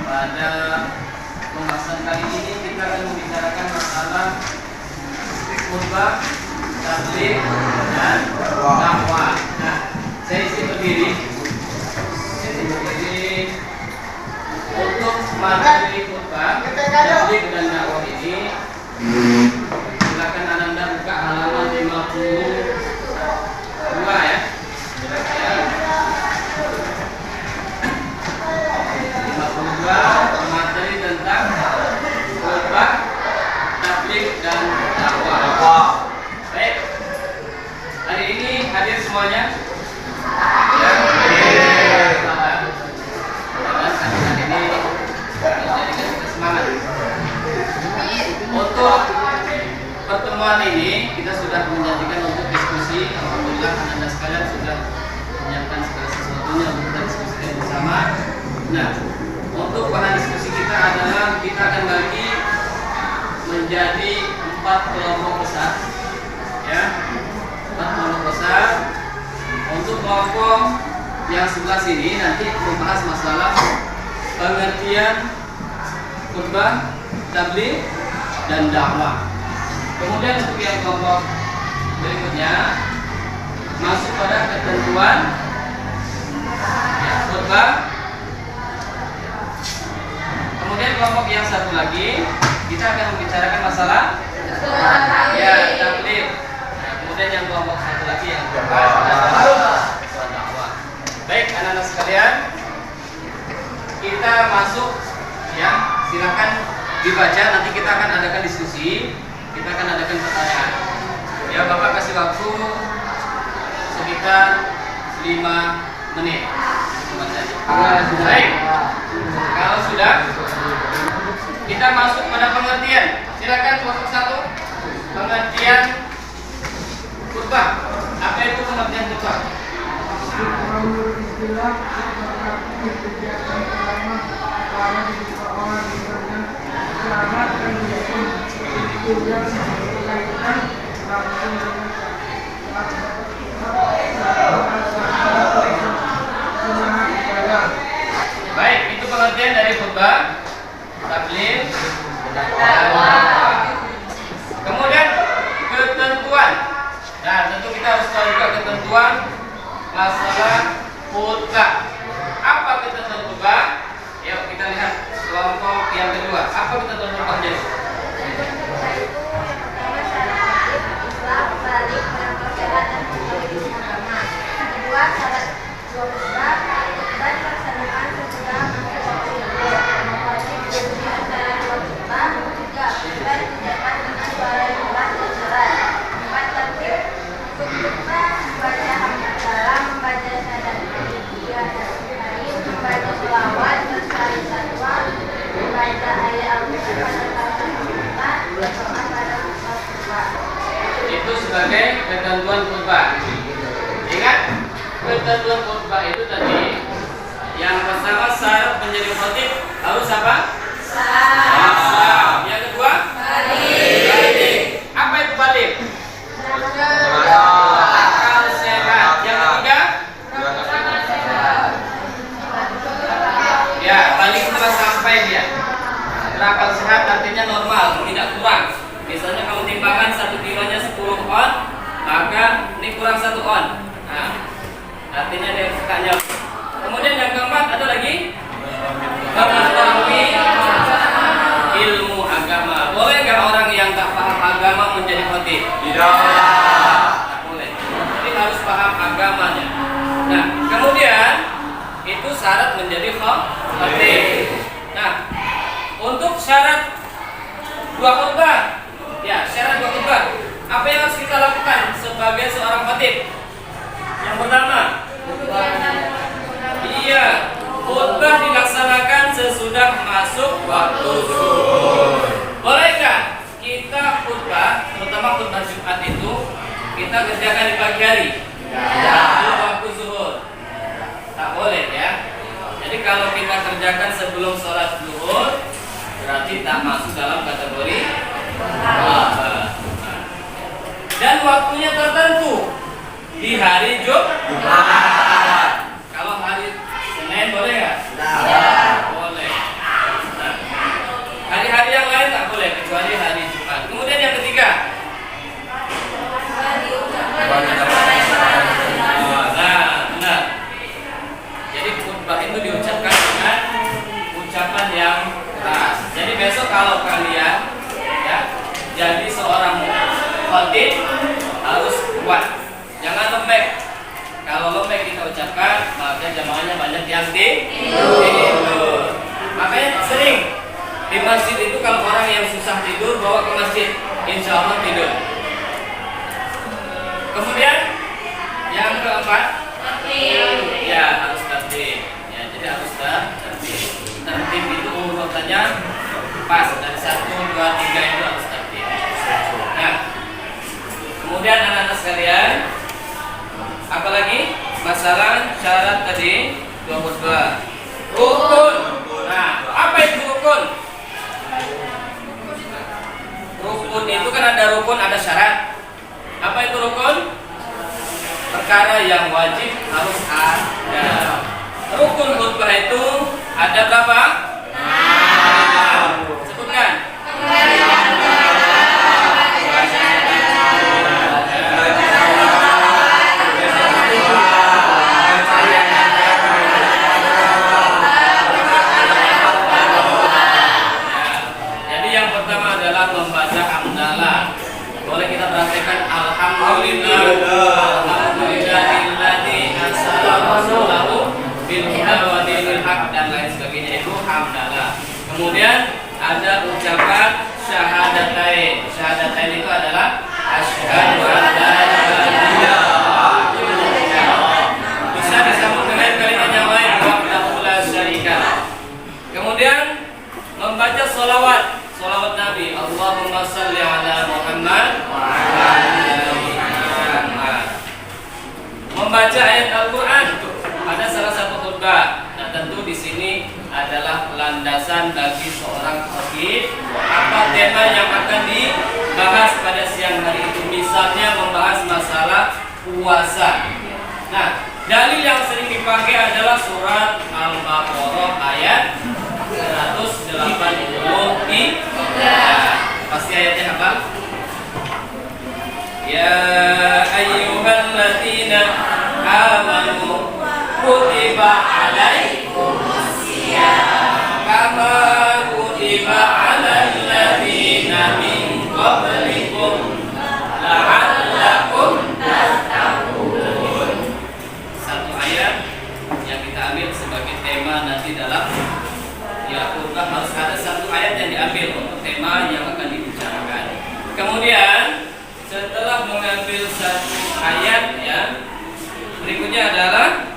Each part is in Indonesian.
Pada pembahasan kali ini kita akan membicarakan masalah khutbah, tabligh, dan dakwah. Nah, saya isi berdiri untuk materi khutbah, tabligh, dan dakwah ini. Silakan Ananda buka halaman 52 ya. 52 materi tentang khutbah, tabligh, dan dakwah. Baik. Hari ini hadir semuanya. Ya, hari ini menjadikan kita semangat. Untuk pertemuan ini kita sudah menjanjikan untuk diskusi. Alhamdulillah Anda sekalian sudah menyiapkan segala sesuatunya untuk kita diskusikan bersama. Nah, untuk bahan diskusi kita adalah kita akan bagi menjadi 4 kelompok besar, ya, 4 kelompok besar. Untuk kelompok yang sebelah sini nanti membahas masalah pengertian khutbah, tabligh, dan dakwah. Kemudian untuk yang kelompok berikutnya masuk pada ketentuan khutbah. Kemudian kelompok yang satu lagi kita akan membicarakan masalah tabligh. Nah, kemudian yang kelompok satu lagi yang membahas adalah dakwah. Baik, anak-anak sekalian, kita masuk ya. Silakan dibaca, nanti kita akan adakan diskusi, kita akan adakan pertanyaan. Ya, Bapak kasih waktu sekitar 5 menit. Baik. Kalau sudah, kita masuk pada pengertian. Silakan kelompok 1. Pengertian khutbah. Apa itu pengertian khutbah? Baik, itu pengertian dari khutbah, tabligh, dan dakwah. Kemudian ketentuan. Nah, tentu kita harus tahu juga ketentuan masalah khutbah. Apa ketentuan khutbah? Yuk kita lihat kelompok yang kedua. Apa ketentuan khutbah jadi? Kedua, syarat khutbah dan pelaksanaan sesudah masuk waktu wajib dengan cara khutbah. Tiga, khutbah diucapkan dengan suara jelas dan jelas. Empat, tertib khutbah membaca hamdalah, membaca syahadat tiga hari, membaca sholawat bersari satwa, membaca ayat Al-Quran pada khutbah, berdoa pada khutbah. Itu sebagai ketentuan khutbah. Ingat, ketentuan khutbah itu tadi yang pertama syarat menjadi khatib harus apa? Sah. Yang kedua? Baligh. Apa itu baligh? Akal sehat. Yang ketiga? Ya, baligh itu sampai dia. Akal sehat artinya normal, tidak kurang. Misalnya kalau timbangan 1 kilonya 10 on, maka ini kurang 1 on. Nah, artinya dia sukanya. Kemudian yang keempat ada lagi mengetahui ilmu agama. Boleh nggak orang yang tak paham agama menjadi khatib? Tidak boleh. Jadi harus paham agamanya. Nah, kemudian itu syarat menjadi khatib. Nah, untuk syarat 2 khutbah. Ya, syarat 2 khutbah. Apa yang harus kita lakukan sebagai seorang khatib? Yang pertama, khutbah dilaksanakan sesudah masuk waktu zuhur. Boleh nggak kita khutbah, terutama khutbah Jumat itu kita kerjakan di pagi hari? Sebelum waktu zuhur. Tak boleh ya. Jadi kalau kita kerjakan sebelum sholat zuhur, berarti tak masuk dalam kategori khutbah. Dan waktunya tertentu di hari Jumat. Kalau hari Senin boleh nggak? Boleh. Jadi besok kalau kalian ya jadi seorang khatib harus kuat, jangan lembek. Kalau lembek kita ucapkan, maka jamaahnya banyak yang tidur. Makanya sering di masjid itu kalau orang yang susah tidur bawa ke masjid, insya Allah tidur. Kemudian yang keempat, ya harus tertib. Ya, jadi harus tertib. Tertib itu urutannya pas dari 1, 2, 3 itu harus tertib. Nah, kemudian anak-anak sekalian, apalagi masalah syarat tadi 22 rukun. Nah, apa itu rukun? Rukun itu kan ada rukun, ada syarat. Apa itu rukun? Perkara yang wajib harus ada. Rukun khutbah itu ada berapa? Sebutkan. Jadi yang pertama adalah membaca hamdalah. Boleh kita perhatikan alhamdulillah. Alhamdulillahilladzi arsala rasulahu bil huda wa dinil haq dan lain sebagainya, itu hamdalah. Kemudian ada ucapan syahadatain. Syahadatain itu adalah asyhadu an la ilaha illallah. Bisa disambung dengan kalimat yang lain, wahdahu la syarika lah. Kemudian membaca sholawat Nabi, Allahumma shalli ala Muhammad wa ala ali Muhammad. Membaca ayat Al-Qur'an pada salah satu khutbah. Nah, tentu di sini adalah landasan bagi seorang khatib. Apa tema yang akan dibahas pada siang hari itu? Misalnya membahas masalah puasa. Nah, dalil yang sering dipakai adalah surat Al-Baqarah ayat 183. Pasti ayatnya apa? Ya ayyuhalladzina amanu kutiba alaikumusiyam kama kutiba alal ladzina min qablikum la'allakum tattaqun. Satu ayat yang kita ambil sebagai tema nanti dalam khutbah, harus ada satu ayat yang diambil untuk tema yang akan dibicarakan. Kemudian setelah mengambil satu ayat, ya, berikutnya adalah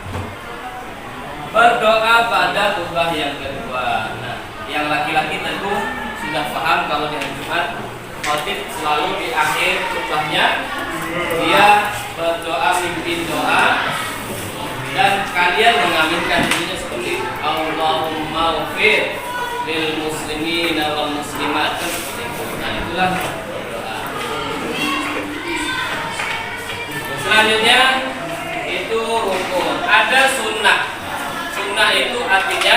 berdoa pada khutbah yang kedua. Nah, yang laki-laki tentu sudah paham kalau di hari Jumat khatib selalu di akhir khutbahnya dia berdoa, mimpin doa, dan kalian mengaminkan dirinya seperti Allahumma ufir lil muslimin wal muslimat, seperti itu. Nah, itulah berdoa. Selanjutnya itu rukun. Ada sunnah. Sunnah itu artinya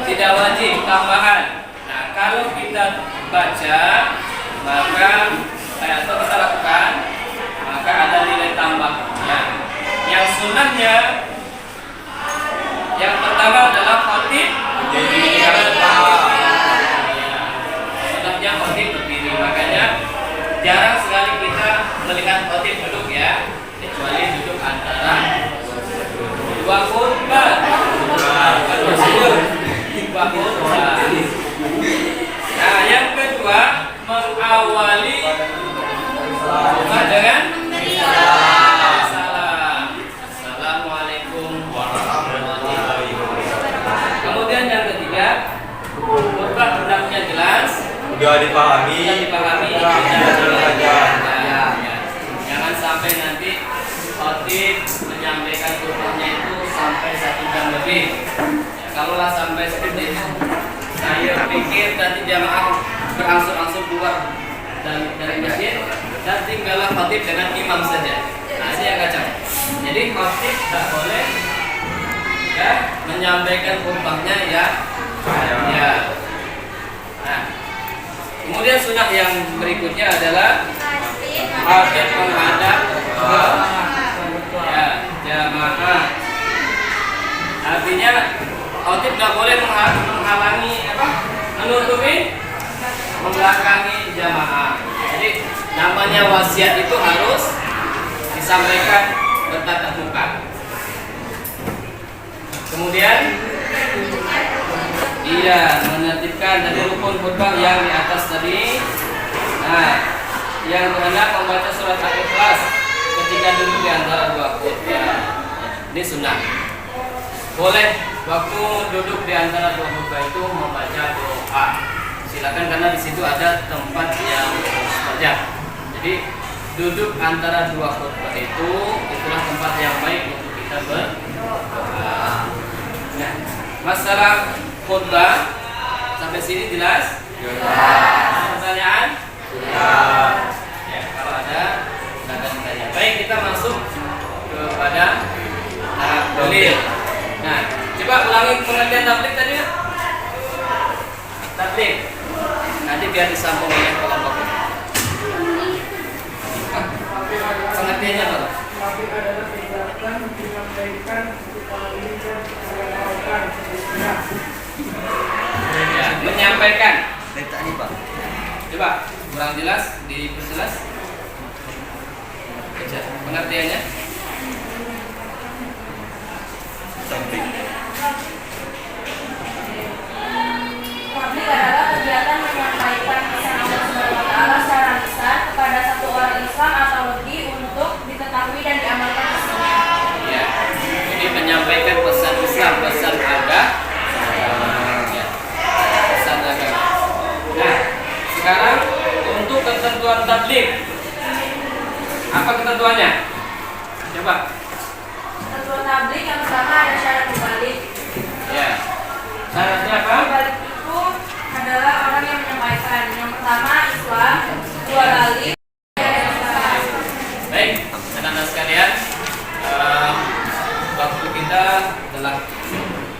tidak wajib, tambahan. Nah, kalau kita baca maka atau kita lakukan, maka ada nilai tambah. Nah, yang sunnahnya yang pertama adalah khatib berdiri. Sunnahnya khatib berdiri. Makanya jarang sekali kita melihat khatib duduk, ya, kecuali duduk antara dua khutbah. Nah, yang kedua mengawali khutbah dengan salam. Assalamualaikum warahmatullahi wabarakatuh. Kemudian yang ketiga, khutbah hendaknya jelas, sudah dipahami, jangan sampai nanti khatib menyampaikan khutbahnya itu sampai 1 jam lebih. Ya, kalaulah sampai seperti itu, saya pikir nanti jamaah berangsur-angsur keluar dari masjid dan tinggallah khatib dengan imam saja. Nah, ini yang kacau. Jadi khatib tak boleh, ya, menyampaikan khutbahnya, ya. Nah, kemudian sunnah yang berikutnya adalah khatib menghadap ke, ya, jamaah. Artinya khatib tidak boleh menghalangi menutupi, membelakangi jamaah. Jadi namanya wasiat itu harus disampaikan bertatap muka. Kemudian menertibkan dari rukun khutbah yang di atas tadi. Nah, yang berhendak membaca surat Al-Ikhlas ketika duduk di antara dua khutbah. Ini sunnah. Boleh waktu duduk di antara dua khutbah itu membaca doa. Silakan karena di situ ada tempat yang mustajab. Jadi duduk antara dua khutbah itulah tempat yang baik untuk kita berdoa. Nah, masalah khutbah sampai sini jelas? Pertanyaan? Ya, kalau ada silakan tanya. Baik, kita masuk kepada dalil. Nah, coba ulangi pengertian tablik tadi ya. Tablik. Nanti biar disambung oleh kelompok. Pengertiannya apa? Tablik adalah kegiatan menyampaikan Ya, menyampaikan. Tadi Pak. Coba kurang jelas, diperjelas. Baca pengertiannya. Tablik. Tablik adalah kegiatan menyampaikan pesan Allah SWT secara lisan kepada satu orang Islam atau lebih untuk diketahui dan diamalkan pesannya. Ya. Jadi menyampaikan pesan Islam, pesan agama. Ya. Pesan agama. Nah, sekarang untuk ketentuan tablik. Apa ketentuannya? Coba. Ketentuan tablik yang pertama ada syarat mubalik. Ya. Syaratnya apa? Mubalik itu adalah orang yang menyampaikan. Yang pertama Islam, dua balik, dan Islam. Baik, anak-anak sekalian, waktu kita telah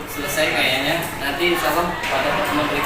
selesai kayaknya. Nanti insya Allah pada pertemuan berikutnya